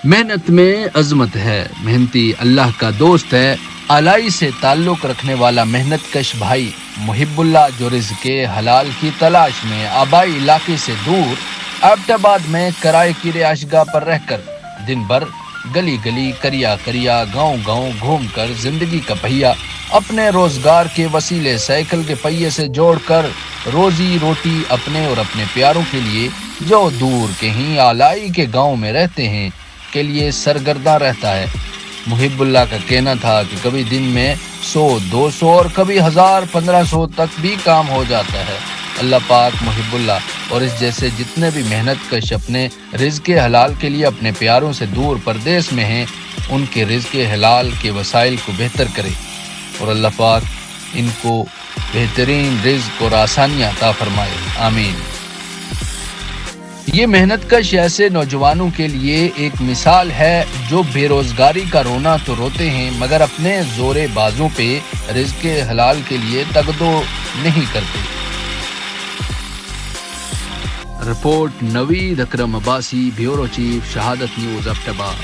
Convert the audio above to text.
محنت میں عظمت ہے، محنتی اللہ کا دوست ہے۔ الائی سے تعلق رکھنے والا محنت کش بھائی محب اللہ جو رزق حلال کی تلاش میں آبائی علاقے سے دور ایبٹ آباد میں کرائے کی رہائش گاہ پر رہ کر دن بھر گلی گلی کریا کریا گاؤں گاؤں گھوم کر زندگی کا پہیا اپنے روزگار کے وسیلے سائیکل کے پہیے سے جوڑ کر روزی روٹی اپنے اور اپنے پیاروں کے لیے جو دور کہیں الائی کے گاؤں میں رہتے ہیں کے لیے سرگرداں رہتا ہے۔ محب اللہ کا کہنا تھا کہ کبھی دن میں 100 200 اور کبھی 1000 1500 تک بھی کام ہو جاتا ہے۔ اللہ پاک محب اللہ اور اس جیسے جتنے بھی محنت کش اپنے رزق حلال کے لیے اپنے پیاروں سے دور پردیس میں ہیں ان کے رزق حلال کے وسائل کو بہتر کرے اور اللہ پاک ان کو بہترین رزق اور آسانیاں عطا فرمائے، آمین۔ یہ محنت کش ایسے نوجوانوں کے لیے ایک مثال ہے جو بے روزگاری کا رونا تو روتے ہیں مگر اپنے زور بازوں پہ رزق حلال کے لیے تگدو نہیں کرتے۔ رپورٹ نوید اکرم عباسی، بیورو چیف، شہادت نیوز، ایبٹ آباد۔